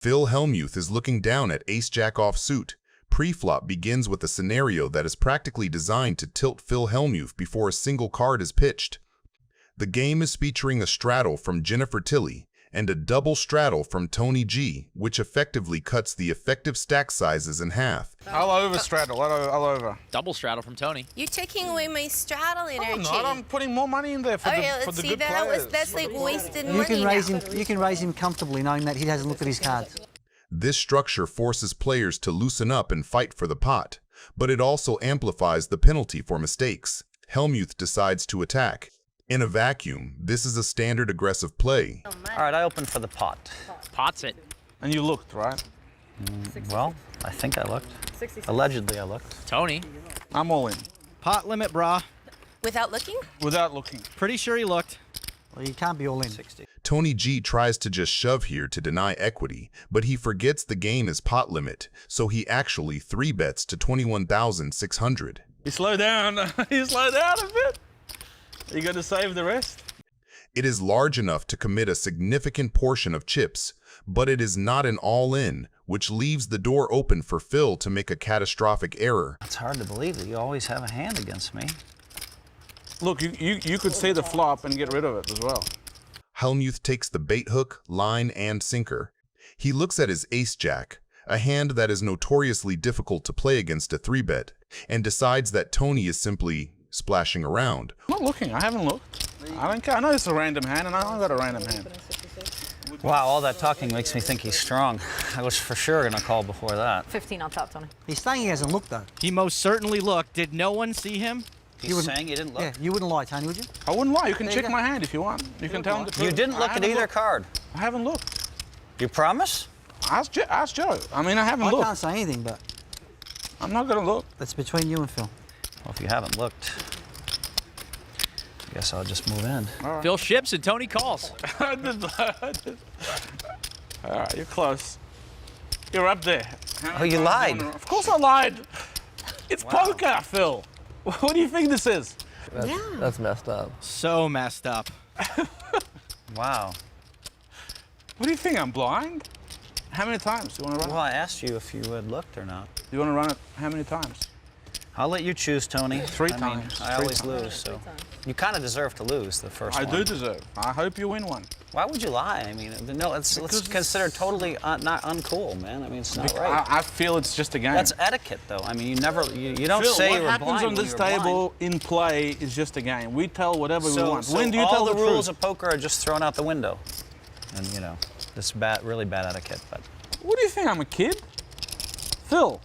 Phil Hellmuth is looking down at ace-jack offsuit. Pre-flop begins with a scenario that is practically designed to tilt Phil Hellmuth before a single card is pitched. The game is featuring a straddle from Jennifer Tilly and a double straddle from Tony G, which effectively cuts the effective stack sizes in half. I'll over straddle, I'll over. Double straddle from Tony. You're taking away my straddle energy. I'm not, I'm putting more money in there for the good players. That's like wasted money. You can raise him comfortably knowing that he hasn't looked at his cards. This structure forces players to loosen up and fight for the pot, but it also amplifies the penalty for mistakes. Hellmuth decides to attack. In a vacuum, this is a standard aggressive play. All right, I opened for the pot. Pots it. And you looked, right? Well, I think I looked. Allegedly, I looked. Tony. I'm all in. Pot limit, brah. Without looking? Without looking. Pretty sure he looked. Well, you can't be all in. 60. Tony G tries to just shove here to deny equity, but he forgets the game is pot limit, so he actually 3-bets to 21,600. You slow down. You slow down a bit. You got to save the rest. It is large enough to commit a significant portion of chips, but it is not an all-in, which leaves the door open for Phil to make a catastrophic error. It's hard to believe that you always have a hand against me. Look, you could see the flop and get rid of it as well. Hellmuth takes the bait hook, line, and sinker. He looks at his ace-jack, a hand that is notoriously difficult to play against a 3-bet, and decides that Tony is simply splashing around. I'm not looking. I haven't looked. I don't care. I know it's a random hand, and I don't got a random hand. Wow, all that talking makes me think he's strong. I was for sure going to call before that. 15 on top, Tony. He's saying he hasn't looked, though. He most certainly looked. Did no one see him? He's saying he didn't look? Yeah, you wouldn't lie, Tony, would you? I wouldn't lie. You can check my hand if you want. You can tell him the truth. You didn't look at either card? I haven't looked. You promise? Ask Joe. I mean, I haven't looked. I can't say anything, but I'm not going to look. that's between you and Phil. Well, if you haven't looked, I guess I'll just move in. Right. Phil ships and Tony calls. All right, you're close. You're up there. Oh, you lied. Of course I lied. It's poker, Phil. What do you think this is? That's messed up. So messed up. Wow. What do you think, I'm blind? How many times do you want to run Well, I asked you if you had looked or not. it? You want to run it how many times? I'll let you choose, Tony. Three I times. I always lose, so. You kind of deserve to lose the first one. I do deserve. I hope you win one. Why would you lie? I mean, no, it's considered totally not uncool, man. I mean, it's not right. I feel it's just a game. That's etiquette, though. I mean, you don't Phil, say what you were happens blind on this table in play is just a game. We tell whatever we want. So When do you all tell the the rules truth? of poker are just thrown out the window. And, you know, this is really bad etiquette, but. What do you think, I'm a kid? Phil.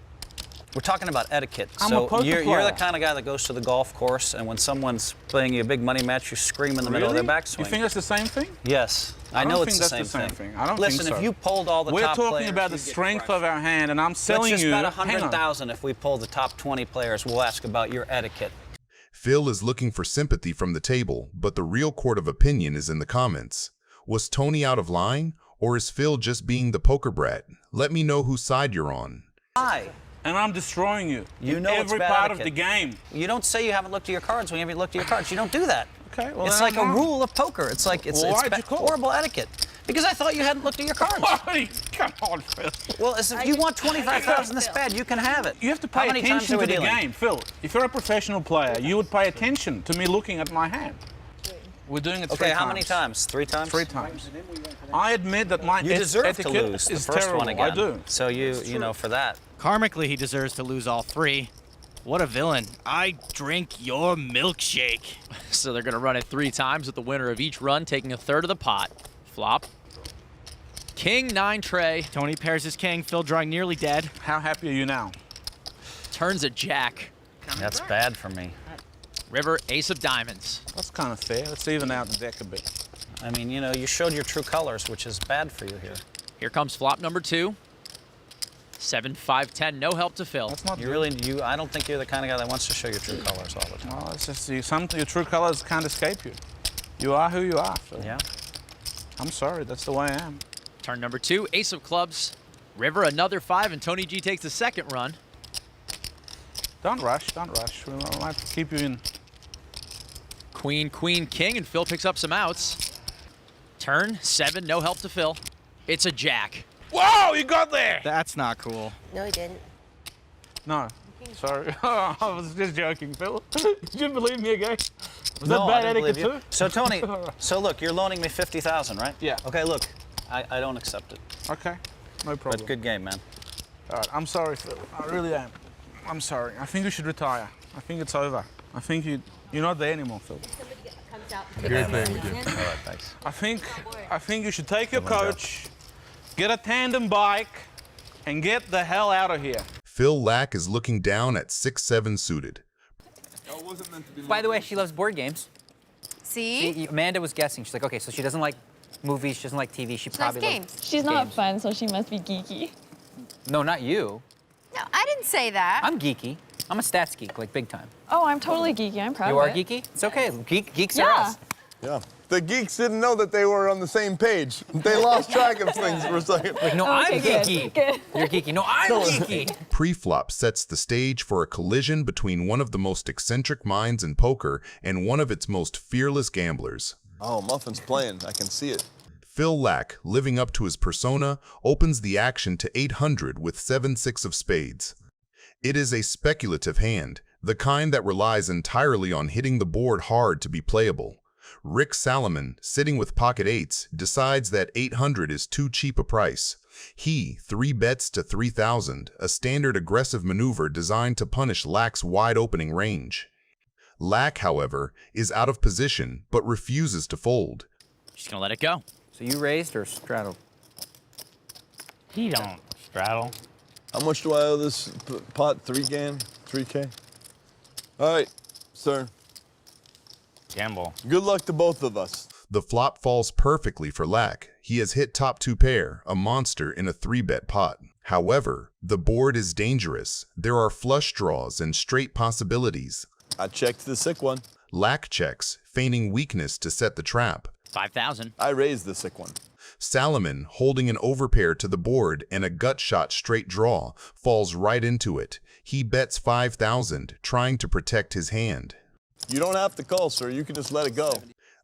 We're talking about etiquette. I'm a poker You're player. the kind of guy that goes to the golf course, and when someone's playing you a big money match, you scream in the middle of their backswing. You think that's the same thing? Yes. I know it's the same thing. I don't Listen, think so. if you pulled all the We're top players, talking about the strength of our hand, and I'm selling let's you. just bet 100,000 if we pull the top 20 players. We'll ask about your etiquette. Phil is looking for sympathy from the table, but the real court of opinion is in the comments. Was Tony out of line, or is Phil just being the poker brat? Let me know whose side you're on. Why? And I'm destroying you. You know every it's bad part etiquette. of the game. You don't say you haven't looked at your cards when you haven't looked at your cards. You don't do that. Okay, well it's then like I'm a wrong. rule of poker. It's like it's Why'd you call? horrible etiquette. Because I thought you hadn't looked at your cards. Come on, Phil. Well, if you want 25,000 this bad, you can have it. You have to How pay many times attention are we to the dealing? game, Phil. If you're a professional player, you would pay attention to me looking at my hand. We're doing it 3 times. Okay, how many times? 3 times? 3 times. I admit that my You deserve etiquette to lose the is first terrible. one again. I do. So you know, for that. Karmically, he deserves to lose all 3. What a villain. I drink your milkshake. So they're going to run it 3 times with the winner of each run taking a third of the pot. Flop. King 9 tray. Tony pairs his king, Phil drawing nearly dead. How happy are you now? Turns a jack. That's bad for me. River ace of diamonds. That's kind of fair. Let's even out the deck a bit. I mean, you know, you showed your true colors, which is bad for you here. Here comes flop number 2. 7, 5, 10. No help to Phil. That's not You really, I don't think you're the kind of guy that wants to show your true colors all the time. Well, it's just your true colors can't escape you. You are who you are, Phil. Yeah. I'm sorry. That's the way I am. Turn number 2, ace of clubs. River another 5, and Tony G takes the second run. Don't rush. Don't rush. We might keep you in. Queen, queen, king, and Phil picks up some outs. Turn 7, no help to Phil. It's a jack. Whoa, you got there! That's not cool. No, he didn't. No, sorry. I was just joking, Phil. Did you believe me again? Was No, that bad I didn't etiquette believe you. too? So Tony, so look, you're loaning me 50,000, right? Yeah. Okay, look, I don't accept it. Okay, no problem. But good game, man. All right, I'm sorry, Phil. I really am. I'm sorry. I think you should retire. I think it's over. I think you're not there anymore, Phil. Good thing. All right, thanks. I think you should take your coach, get a tandem bike, and get the hell out of here. Phil Laak is looking down at 6'7" suited. By the way, she loves board games. See? Amanda was guessing. She's like, okay, so she doesn't like movies, she doesn't like TV. She She likes probably games. She's not Games. fun, so she must be geeky. No, not you. No, I didn't say that. I'm geeky. I'm a stats geek, like big time. Oh, I'm totally geeky. I'm proud You of are it. geeky? It's okay. Geeks are Yeah. us. Yeah. The geeks didn't know that they were on the same page. They lost track of things for a second. Like, no, Okay, I'm good, geeky. good. You're geeky. No, I'm geeky. Pre-flop sets the stage for a collision between one of the most eccentric minds in poker and one of its most fearless gamblers. Oh, Muffin's playing. I can see it. Phil Laak, living up to his persona, opens the action to 800 with 7-6 of spades. It is a speculative hand, the kind that relies entirely on hitting the board hard to be playable. Rick Salomon, sitting with pocket eights, decides that 800 is too cheap a price. He 3-bets to 3,000, a standard aggressive maneuver designed to punish Laak's wide-opening range. Laak, however, is out of position but refuses to fold. She's gonna let it go. So you raised or straddled? He don't straddle. How much do I owe this pot? 3K? All right, sir. Gamble. Good luck to both of us. The flop falls perfectly for Laak. He has hit top 2 pair, a monster in a 3-bet pot. However, the board is dangerous. There are flush draws and straight possibilities. I checked the sick one. Laak checks, feigning weakness to set the trap. 5,000. I raised the sick one. Salomon, holding an overpair to the board and a gut shot straight draw, falls right into it. He bets 5,000, trying to protect his hand. You don't have to call, sir. You can just let it go.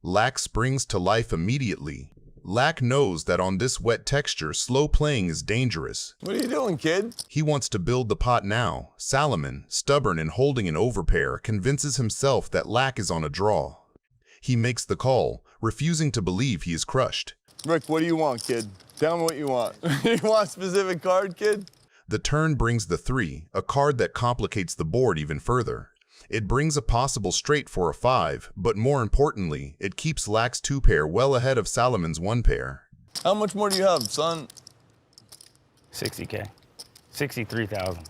Laak springs to life immediately. Laak knows that on this wet texture, slow playing is dangerous. What are you doing, kid? He wants to build the pot now. Salomon, stubborn and holding an overpair, convinces himself that Laak is on a draw. He makes the call, refusing to believe he is crushed. Rick, what do you want, kid? Tell me what you want. You want a specific card, kid? The turn brings the 3, a card that complicates the board even further. It brings a possible straight for a 5, but more importantly, it keeps Laak's 2-pair well ahead of Salomon's 1-pair. How much more do you have, son? 60K. 63,000.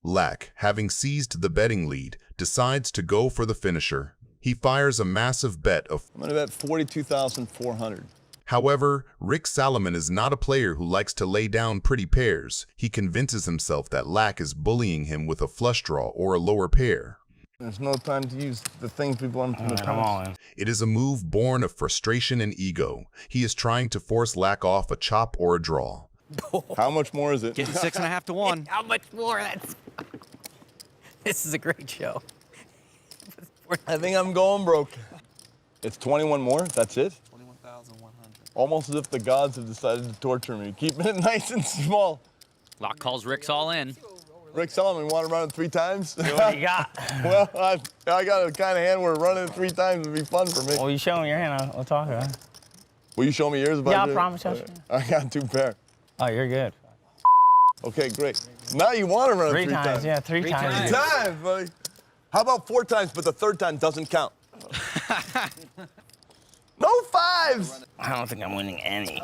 Laak, having seized the betting lead, decides to go for the finisher. He fires a massive bet of... I'm gonna bet 42,400. However, Rick Salomon is not a player who likes to lay down pretty pairs. He convinces himself that Laak is bullying him with a flush draw or a lower pair. There's no time to use the things people want to I'm all in. It is a move born of frustration and ego. He is trying to force Laak off a chop or a draw. How much more is it? Getting 6.5 to 1. How much more? This is a great show. I think I'm going broke. It's 21 more? That's it? 21,100. Almost as if the gods have decided to torture me, keeping it nice and small. Laak calls Rick's all in. Rick Salomon, want to run it 3 times? What you got? Well, I got a kind of hand where running it 3 times would be fun for me. Well, you show me your hand. I'll talk. Huh? Will you show me yours? Yeah, I promise. I got 2 pair. Oh, you're good. Okay, great. Now you want to run it 3 times. Yeah, three times. 3 times, buddy. How about 4 times, but the 3rd time doesn't count? No 5s! I don't think I'm winning any.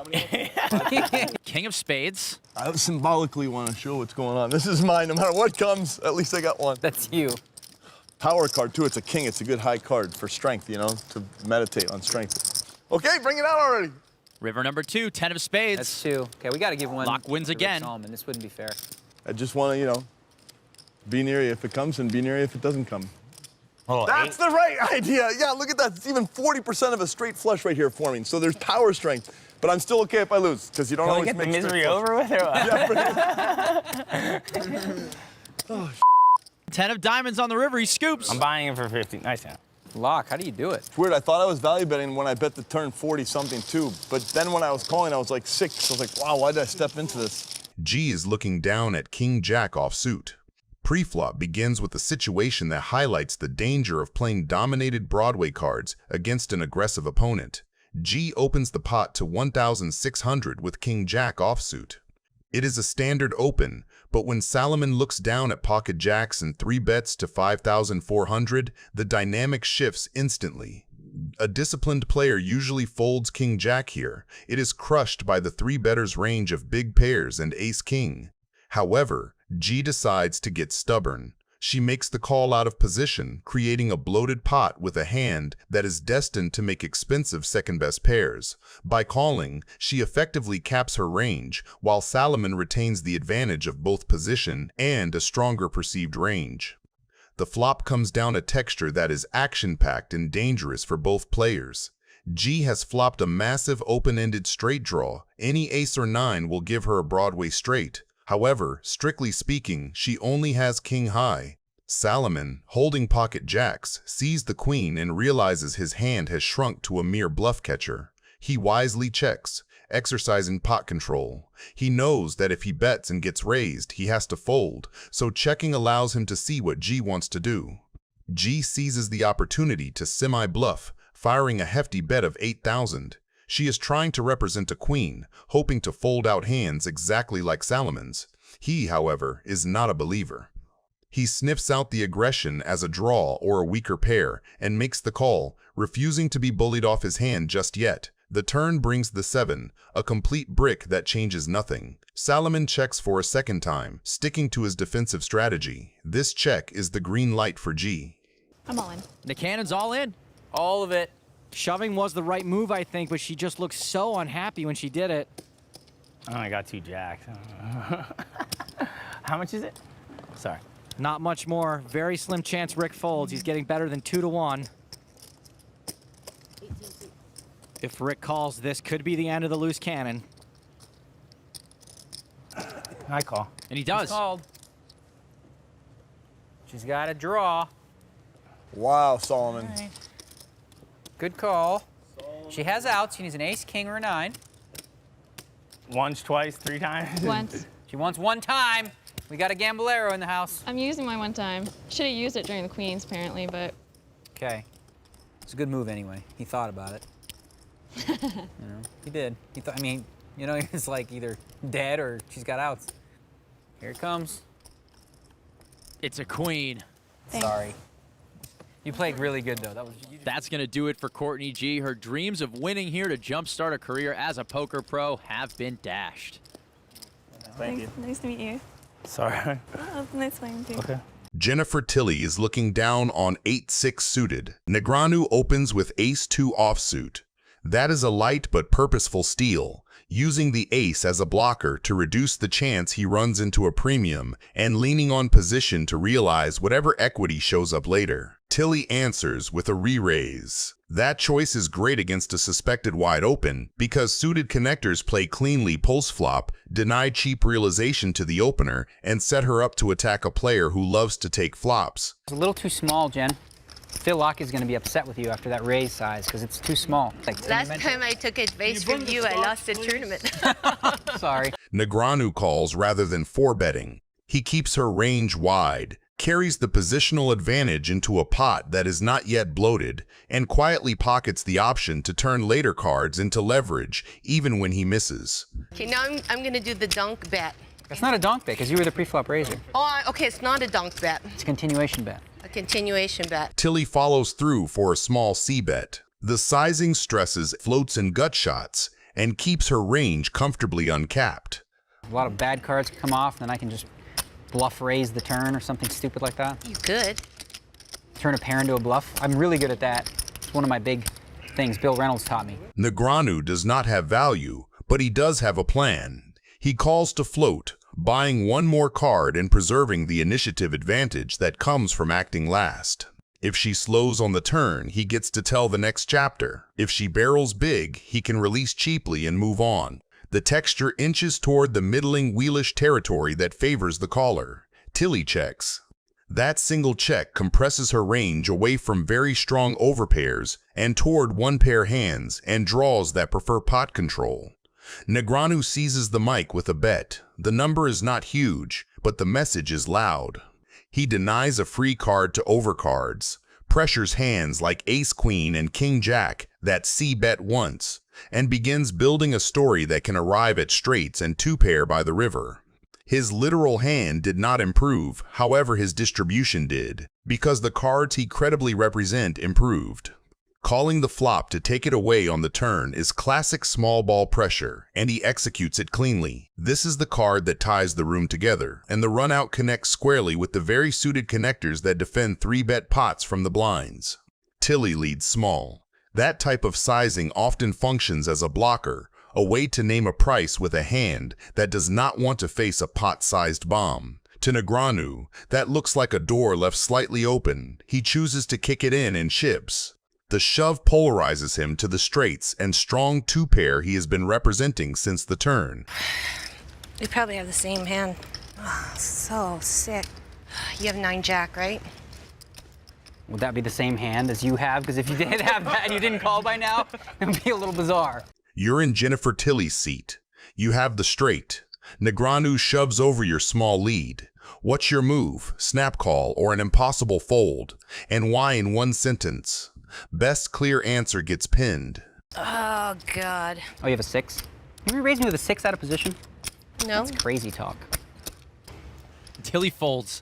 King of spades. I symbolically want to show what's going on. This is mine. No matter what comes, at least I got one. That's you. Power card, too. It's a king. It's a good high card for strength, you know, to meditate on strength. Okay, bring it out already. River number 2, 10 of spades. That's 2. Okay, we got to give one. Laak wins to Rick again. Salomon. This wouldn't be fair. I just want to, you know, be near you if it comes and be near you if it doesn't come. Oh, That's the right idea. Yeah, look at that. It's even 40% of a straight flush right here forming. So there's power strength. But I'm still okay if I lose, because you don't Can we always get the make misery straight flush. over with or what? Yeah, 10 of diamonds on the river. He scoops. I'm buying it for 50. Nice hand. Laak, how do you do it? It's weird. I thought I was value betting when I bet the turn 40-something too. But then when I was calling, I was like 6. I was like, wow, why did I step into this? G is looking down at King Jack offsuit. Preflop begins with a situation that highlights the danger of playing dominated Broadway cards against an aggressive opponent. G opens the pot to 1,600 with King Jack offsuit. It is a standard open, but when Salomon looks down at pocket jacks and 3-bets to 5,400, the dynamic shifts instantly. A disciplined player usually folds King Jack here. It is crushed by the 3-better's range of big pairs and ace-king. However, G decides to get stubborn. She makes the call out of position, creating a bloated pot with a hand that is destined to make expensive second-best pairs. By calling, she effectively caps her range, while Salomon retains the advantage of both position and a stronger perceived range. The flop comes down a texture that is action-packed and dangerous for both players. G has flopped a massive open-ended straight draw. Any ace or 9 will give her a Broadway straight. However, strictly speaking, she only has king high. Salomon, holding pocket jacks, sees the queen and realizes his hand has shrunk to a mere bluff catcher. He wisely checks, exercising pot control. He knows that if he bets and gets raised, he has to fold, so checking allows him to see what G wants to do. G seizes the opportunity to semi-bluff, firing a hefty bet of 8,000. She is trying to represent a queen, hoping to fold out hands exactly like Salomon's. He, however, is not a believer. He sniffs out the aggression as a draw or a weaker pair and makes the call, refusing to be bullied off his hand just yet. The turn brings the 7, a complete brick that changes nothing. Salomon checks for a second time, sticking to his defensive strategy. This check is the green light for G. I'm all in. Necreanu's all in. All of it. Shoving was the right move, I think, but she just looked so unhappy when she did it. Oh, I got 2 jacks. How much is it? Sorry. Not much more. Very slim chance Rick folds. He's getting better than 2 to 1. If Rick calls, this could be the end of the loose cannon. I call. And he does. He's called. She's got a draw. Wow, Solomon. Right. Good call. She has outs. She needs an ace, king, or a 9. Once, twice, 3 times? Once. She wants 1 time. We got a gamblero in the house. I'm using my 1 time. Should have used it during the queens, apparently, but... Okay. It's a good move anyway. He thought about it. You know, he did. He thought, I mean, you know, it's like either dead or she's got outs. Here it comes. It's a queen. Thanks. Sorry. You played really good, though. That's going to do it for Courtney G. Her dreams of winning here to jumpstart a career as a poker pro have been dashed. Thank you. Nice to meet you. Sorry. Oh, nice playing too. Okay. Jennifer Tilley is looking down on 8-6 suited. Negreanu opens with ace-2 offsuit. That is a light but purposeful steal, using the ace as a blocker to reduce the chance he runs into a premium and leaning on position to realize whatever equity shows up later. Tilley answers with a re-raise. That choice is great against a suspected wide open because suited connectors play cleanly post-flop, deny cheap realization to the opener, and set her up to attack a player who loves to take flops. It's a little too small, Jen. Phil Laak is going to be upset with you after that raise size because it's too small. Like, Last time I took advice from you, I lost the tournament. Sorry. Negreanu calls rather than 4-betting. He keeps her range wide, carries the positional advantage into a pot that is not yet bloated, and quietly pockets the option to turn later cards into leverage, even when he misses. Okay, now I'm going to do the dunk bet. That's not a donk bet because you were the pre-flop raiser. Oh, okay, it's not a dunk bet. It's a continuation bet. A continuation bet. Tilley follows through for a small C-bet. The sizing stresses floats and gut shots and keeps her range comfortably uncapped. A lot of bad cards come off, then I can just bluff raise the turn or something stupid like that. You could. Turn a pair into a bluff. I'm really good at that. It's one of my big things Bill Reynolds taught me. Negreanu does not have value, but he does have a plan. He calls to float, buying 1 more card and preserving the initiative advantage that comes from acting last. If she slows on the turn, he gets to tell the next chapter. If she barrels big, he can release cheaply and move on. The texture inches toward the middling wheelish territory that favors the caller. Tilley checks. That single check compresses her range away from very strong overpairs and toward one-pair hands and draws that prefer pot control. Negreanu seizes the mic with a bet. The number is not huge, but the message is loud. He denies a free card to overcards, pressures hands like ace-queen and king-jack that c-bet once, and begins building a story that can arrive at straights and two-pair by the river. His literal hand did not improve, however his distribution did, because the cards he credibly represent improved. Calling the flop to take it away on the turn is classic small ball pressure, and he executes it cleanly. This is the card that ties the room together, and the run-out connects squarely with the very suited connectors that defend 3-bet pots from the blinds. Tilly leads small. That type of sizing often functions as a blocker, a way to name a price with a hand that does not want to face a pot-sized bomb. To Negreanu, that looks like a door left slightly open. He chooses to kick it in and chips. The shove polarizes him to the straights and strong two-pair he has been representing since the turn. We probably have the same hand. Oh, so sick. You have 9-jack, right? Would that be the same hand as you have? Because if you did have that and you didn't call by now, it would be a little bizarre. You're in Jennifer Tilly's seat. You have the straight. Negreanu shoves over your small lead. What's your move, snap call, or an impossible fold? And why in one sentence? Best clear answer gets pinned. Oh, God. Oh, you have a 6? You raised me with a 6 out of position? No. That's crazy talk. Tilly folds.